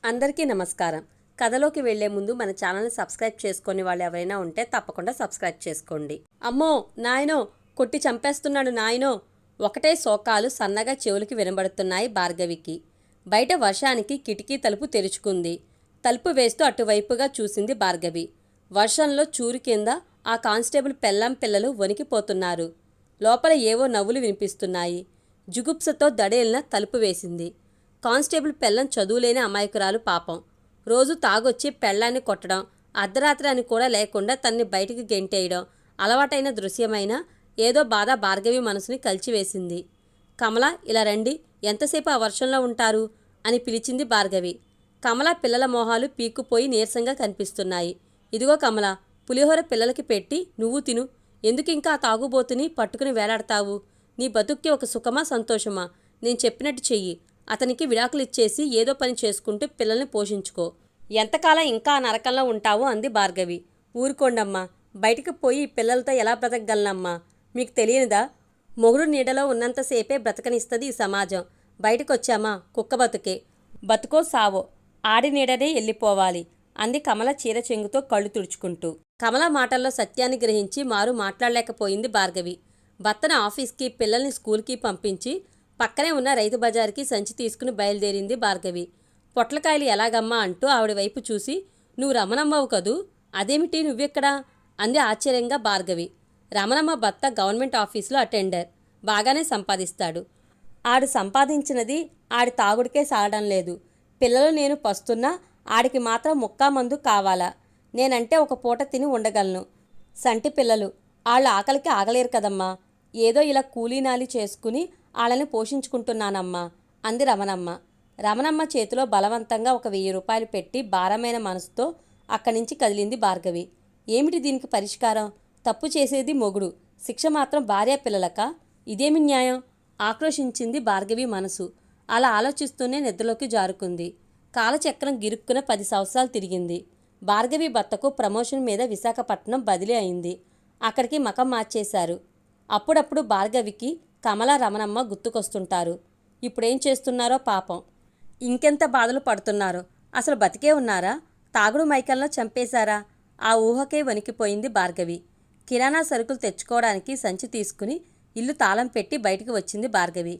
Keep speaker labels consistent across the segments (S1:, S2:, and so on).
S1: అందరికీ నమస్కారం. కథలోకి వెళ్లే ముందు మన ఛానల్ని సబ్స్క్రైబ్ చేసుకొని వాళ్ళు ఎవరైనా ఉంటే తప్పకుండా సబ్స్క్రైబ్ చేసుకోండి. అమ్మో నాయనో, కొట్టి చంపేస్తున్నాడు నాయనో. ఒకటే శోకాలు సన్నగా చెవులకి వినబడుతున్నాయి భార్గవికి. బయట వర్షానికి కిటికీ తలుపు తెరుచుకుంది. తలుపు వేస్తూ అటువైపుగా చూసింది భార్గవి. వర్షంలో చూరు కింద ఆ కానిస్టేబుల్ పెళ్ళాం పిల్లలు వణికిపోతున్నారు. లోపల ఏవో నవ్వులు వినిపిస్తున్నాయి. జుగుప్సతో దడేలిన తలుపు వేసింది. కానిస్టేబుల్ పెళ్ళం చదువులేని అమాయకురాలు పాపం. రోజు తాగొచ్చి పెళ్ళాన్ని కొట్టడం, అర్ధరాత్రి అని కూడా లేకుండా తన్ని బయటికి గెంటేయడం అలవాటైన దృశ్యమైన ఏదో బాధ భార్గవి మనసుని కలిచివేసింది. కమల, ఇలా రండి, ఎంతసేపు ఆ వర్షంలో ఉంటారు అని పిలిచింది భార్గవి. కమల పిల్లల మొహాలు పీక్కుపోయి నీరసంగా కనిపిస్తున్నాయి. ఇదిగో కమల, పులిహోర పిల్లలకి పెట్టి నువ్వు తిను. ఎందుకింకా ఆ తాగుబోతుని పట్టుకుని వేలాడతావు? నీ బతుక్కి ఒక సుఖమా సంతోషమా? నేను చెప్పినట్టు చెయ్యి. అతనికి విడాకులిచ్చేసి ఏదో పని చేసుకుంటూ పిల్లల్ని పోషించుకో. ఎంతకాలం ఇంకా ఆ నరకంలో ఉంటావో అంది భార్గవి. ఊరుకోండమ్మా, బయటికి పోయి పిల్లలతో ఎలా బ్రతకగలనమ్మా? మీకు తెలియనిదా? మొగుడు నీడలో ఉన్నంతసేపే బ్రతకనిస్తుంది ఈ సమాజం. బయటకొచ్చామా కుక్క బతుకే. బతుకో సావో ఆడి నీడనే వెళ్ళిపోవాలి అంది కమల చీర చెంగుతో కళ్ళు తుడుచుకుంటూ. కమల మాటల్లో సత్యాన్ని గ్రహించి మారు మాట్లాడలేకపోయింది భార్గవి. భర్తను ఆఫీస్కి, పిల్లల్ని స్కూల్కి పంపించి పక్కనే ఉన్న రైతు బజార్కి సంచి తీసుకుని బయలుదేరింది భార్గవి. పొట్లకాయలు ఎలాగమ్మా అంటూ ఆవిడ వైపు చూసి, నువ్వు రమణమ్మవు కదూ, అదేమిటి నువ్వెక్కడా అంది ఆశ్చర్యంగా భార్గవి. రమణమ్మ భర్త గవర్నమెంట్ ఆఫీసులో అటెండర్, బాగానే సంపాదిస్తాడు. ఆడు సంపాదించినది ఆడి తాగుడికే సాగడం లేదు. పిల్లలు నేను పస్తున్నా ఆడికి మాత్రం ముక్కా మందు కావాలా? నేనంటే ఒక పూట తిని ఉండగలను. సంటి పిల్లలు వాళ్ళ ఆకలికి ఆగలేరు కదమ్మా. ఏదో ఇలా కూలీనాలి చేసుకుని వాళ్ళని పోషించుకుంటున్నానమ్మా అంది రమణమ్మ. రమణమ్మ చేతిలో బలవంతంగా ఒక 1000 రూపాయలు పెట్టి భారమైన మనసుతో అక్కడి నుంచి కదిలింది భార్గవి. ఏమిటి దీనికి పరిష్కారం? తప్పు చేసేది మొగుడు, శిక్ష మాత్రం భార్యా పిల్లలకా? ఇదేమి న్యాయం? ఆక్రోశించింది భార్గవి మనసు. అలా ఆలోచిస్తూనే నిద్రలోకి జారుకుంది. కాలచక్రం గిరుక్కున 10 సంవత్సరాలు తిరిగింది. భార్గవి భర్తకు ప్రమోషన్ మీద విశాఖపట్నం బదిలీ అయింది. అక్కడికి మకం మార్చేశారు. అప్పుడప్పుడు భార్గవికి కమల, రమణమ్మ గుర్తుకొస్తుంటారు. ఇప్పుడేం చేస్తున్నారో పాపం. ఇంకెంత బాధలు పడుతున్నారో. అసలు బతికే ఉన్నారా? తాగుడు మైకంలో చంపేశారా? ఆ ఊహకే వణికిపోయింది భార్గవి. కిరాణా సరుకులు తెచ్చుకోవడానికి సంచి తీసుకుని ఇల్లు తాళం పెట్టి బయటికి వచ్చింది భార్గవి.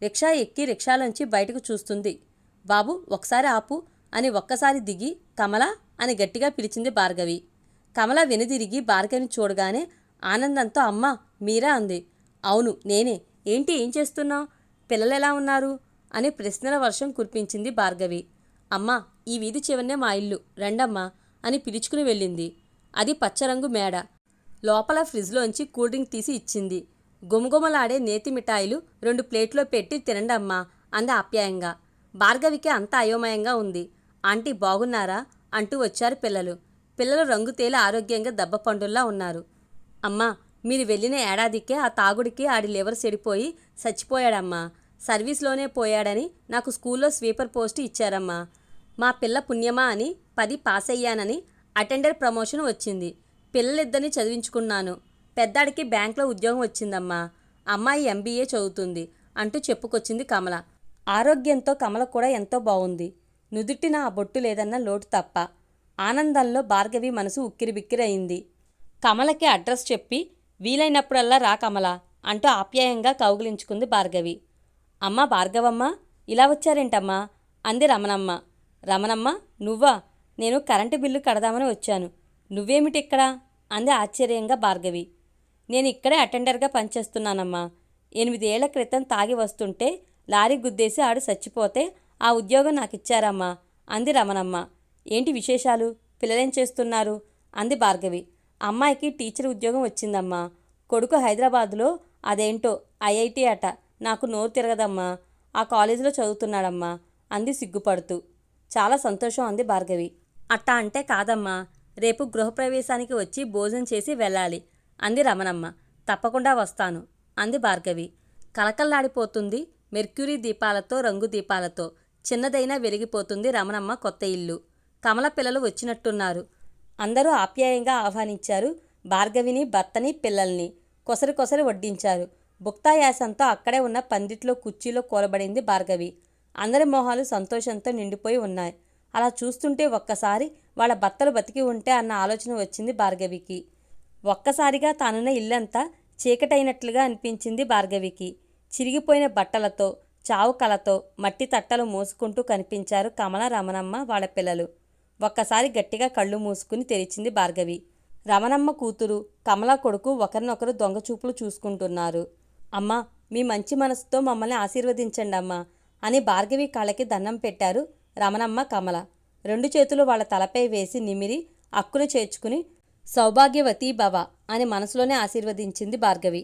S1: రిక్షా ఎక్కి రిక్షాలోంచి బయటకు చూస్తుంది. బాబు, ఒకసారి ఆపు అని ఒక్కసారి దిగి కమల అని గట్టిగా పిలిచింది భార్గవి. కమల వెనుదిరిగి భార్గవిని చూడగానే ఆనందంతో అమ్మా మీరా అంది. అవును నేనే. ఏంటి, ఏం చేస్తున్నావు? పిల్లలు ఎలా ఉన్నారు అని ప్రశ్నల వర్షం కురిపించింది భార్గవి. అమ్మా, ఈ వీధి చివరనే మా ఇల్లు, రండమ్మా అని పిలుచుకుని వెళ్ళింది. అది పచ్చరంగు మేడ. లోపల ఫ్రిడ్జ్లోంచి కూల్ డ్రింక్ తీసి ఇచ్చింది. గుమగుమలాడే నేతి మిఠాయిలు 2 ప్లేట్లో పెట్టి తినండమ్మా అంది ఆప్యాయంగా. భార్గవికి అంతా అయోమయంగా ఉంది. ఆంటీ బాగున్నారా అంటూ వచ్చారు పిల్లలు. పిల్లలు రంగుతేలి ఆరోగ్యంగా దెబ్బపండుల్లా ఉన్నారు. అమ్మా, మీరు వెళ్ళిన ఏడాదికే ఆ తాగుడికి ఆడి లివర్ చెడిపోయి చచ్చిపోయాడమ్మా. సర్వీస్లోనే పోయాడని నాకు స్కూల్లో స్వీపర్ పోస్ట్ ఇచ్చారమ్మా. మా పిల్ల పుణ్యమా అని 10 పాస్ అయ్యానని అటెండర్ ప్రమోషన్ వచ్చింది. పిల్లలిద్దరిని చదివించుకున్నాను. పెద్దాడికి బ్యాంక్లో ఉద్యోగం వచ్చిందమ్మా. అమ్మాయి MBA చదువుతుంది అంటూ చెప్పుకొచ్చింది కమల. ఆరోగ్యంతో కమల కూడా ఎంతో బాగుంది. నుదుటిన ఆ బొట్టు లేదన్న లోటు తప్ప. ఆనందంలో భార్గవి మనసు ఉక్కిరిబిక్కిరి అయింది. కమలకి అడ్రస్ చెప్పి వీలైనప్పుడల్లా రా కమల అంటూ ఆప్యాయంగా కౌగిలించుకుంది భార్గవి. అమ్మ భార్గవమ్మ, ఇలా వచ్చారేంటమ్మా అంది రమణమ్మ. రమణమ్మ, నువ్వా? నేను కరెంటు బిల్లు కడదామని వచ్చాను. నువ్వేమిటిక్కడా అంది ఆశ్చర్యంగా భార్గవి. నేను ఇక్కడే అటెండర్గా పనిచేస్తున్నానమ్మా. 8 ఏళ్ల క్రితం తాగి వస్తుంటే లారీ గుద్దేసి ఆడు చచ్చిపోతే ఆ ఉద్యోగం నాకు ఇచ్చారమ్మా అంది రమణమ్మ. ఏంటి విశేషాలు? పిల్లలేం చేస్తున్నారు అంది భార్గవి. అమ్మాయికి టీచర్ ఉద్యోగం వచ్చిందమ్మా. కొడుకు హైదరాబాదులో అదేంటో IIT అట. నాకు నోరు తిరగదమ్మా. ఆ కాలేజీలో చదువుతున్నాడమ్మా అంది సిగ్గుపడుతూ. చాలా సంతోషం అంది భార్గవి. అట్టా అంటే కాదమ్మా, రేపు గృహప్రవేశానికి వచ్చి భోజనం చేసి వెళ్ళాలి అంది రమణమ్మ. తప్పకుండా వస్తాను అంది భార్గవి. కలకల్లాడిపోతుంది మెర్క్యూరీ దీపాలతో, రంగు దీపాలతో. చిన్నదైనా వెలిగిపోతుంది రమణమ్మ కొత్త ఇల్లు. కమల పిల్లలు వచ్చినట్టున్నారు. అందరూ ఆప్యాయంగా ఆహ్వానించారు భార్గవిని, భర్తని, పిల్లల్ని. కొసరి కొసరి వడ్డించారు. భుక్తాయాసంతో అక్కడే ఉన్న పందిట్లో కుర్చీలో కూలబడింది భార్గవి. అందరి మొహాలు సంతోషంతో నిండిపోయి ఉన్నాయి. అలా చూస్తుంటే ఒక్కసారి వాళ్ళ భర్తలు బతికి ఉంటే అన్న ఆలోచన వచ్చింది భార్గవికి. ఒక్కసారిగా తానున్న ఇల్లంతా చీకటైనట్లుగా అనిపించింది భార్గవికి. చిరిగిపోయిన బట్టలతో, చావు కలతో మట్టి తట్టలు మోసుకుంటూ కనిపించారు కమల, రమణమ్మ వాళ్ళ పిల్లలు. ఒక్కసారి గట్టిగా కళ్ళు మూసుకుని తెరిచింది భార్గవి. రమణమ్మ కూతురు, కమల కొడుకు ఒకరినొకరు దొంగచూపులు చూసుకుంటున్నారు. అమ్మా, మీ మంచి మనసుతో మమ్మల్ని ఆశీర్వదించండి అమ్మా అని భార్గవి కాళ్ళకి దండం పెట్టారు రమణమ్మ, కమల. 2 చేతులు వాళ్ళ తలపై వేసి నిమిరి అక్కున చేర్చుకుని సౌభాగ్యవతీ భవ అని మనసులోనే ఆశీర్వదించింది భార్గవి.